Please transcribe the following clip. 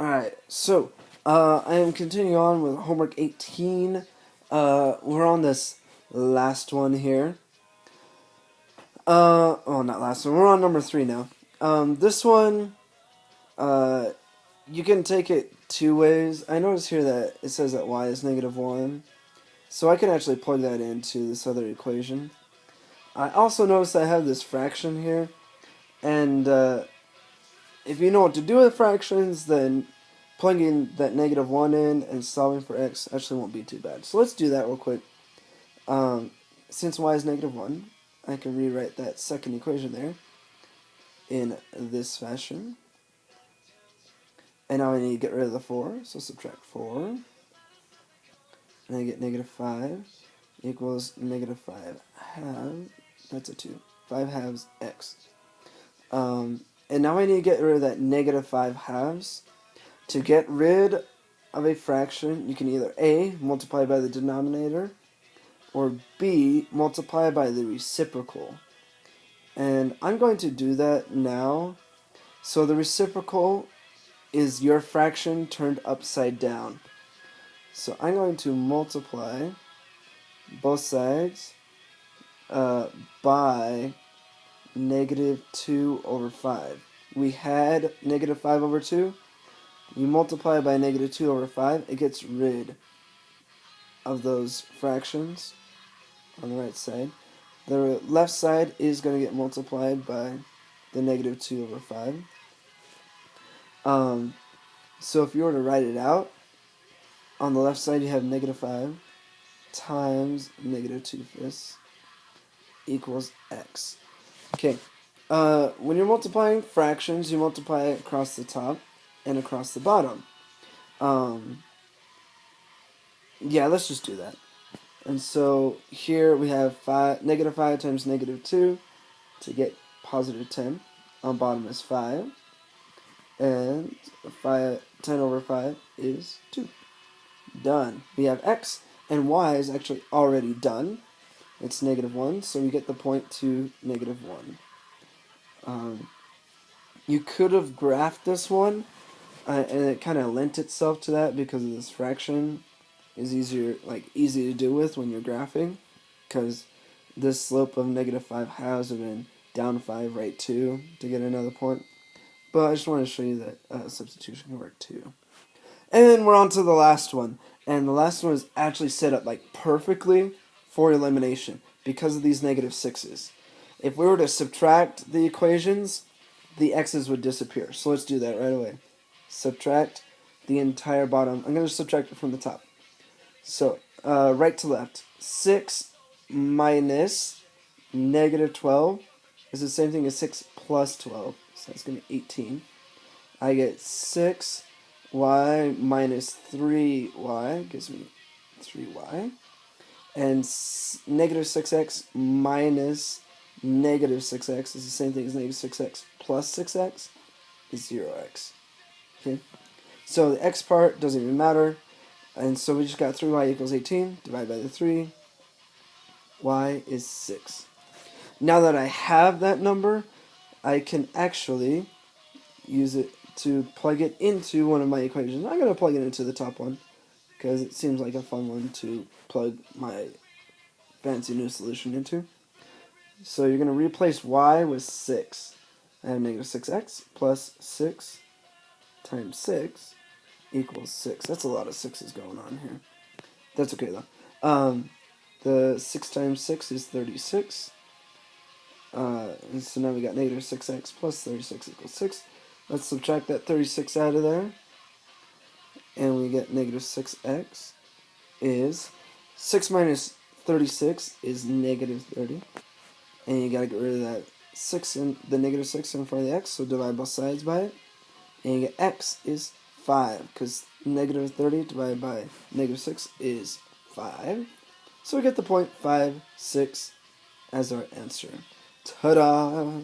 Alright, so I am continuing on with homework 18. We're on this last one here. Oh, not last one. We're on number 3 now. This one, you can take it two ways. I notice here that it says that y is -1, so I can actually plug that into this other equation. I also notice I have this fraction here, and if you know what to do with fractions, then plugging that -1 in and solving for x actually won't be too bad. So let's do that real quick. Since y is -1, I can rewrite that second equation there in this fashion. And now I need to get rid of the 4, so subtract 4. And I get -5 equals -5 halves, that's a 2. 5 halves x. And now I need to get rid of that -5 halves. To get rid of a fraction, you can either A, multiply by the denominator, or B, multiply by the reciprocal. And I'm going to do that now. So the reciprocal is your fraction turned upside down. So I'm going to multiply both sides by -2/5. We had -5/2. You multiply by -2/5, it gets rid of those fractions on the right side. The left side is going to get multiplied by the -2/5. So if you were to write it out, on the left side you have -5 times -2/5 equals x. Okay, when you're multiplying fractions, you multiply it across the top and across the bottom. Yeah, let's just do that. And so here we have -5 times -2 to get +10. On bottom is 5. And 10/5 is 2. Done. We have x, and y is actually already done. It's -1, so we get the point to -1. You could have graphed this one, and it kind of lent itself to that because of this fraction is easy to do with when you're graphing, because this slope of -5 halves have been down 5, right 2 to get another point. But I just want to show you that substitution can work too. And then we're on to the last one. And the last one is actually set up perfectly for elimination because of these -6's. If we were to subtract the equations, the x's would disappear. So let's do that right away. Subtract the entire bottom. I'm going to subtract it from the top. So right to left. 6 minus -12 is the same thing as 6 plus 12. So that's going to be 18. I get 6y minus 3y gives me 3y. And -6x minus -6x is the same thing as -6x plus 6x is 0x. Okay? So the x part doesn't even matter. And so we just got 3y equals 18. Divide by the 3. Y is 6. Now that I have that number, I can actually use it to plug it into one of my equations. I'm going to plug it into the top one because it seems like a fun one to plug my fancy new solution into. So you're going to replace y with 6. I have -6x plus 6 times 6 equals 6. That's a lot of 6's going on here. That's okay though. The 6 times 6 is 36. And so now we got -6x plus 36 equals 6. Let's subtract that 36 out of there. And we get -6x is 6 minus 36 is -30. And you gotta get rid of that 6 and the -6 in front of the x, so divide both sides by it. And you get x is 5, because -30 divided by -6 is 5. So we get the point 5, 6 as our answer. Ta-da!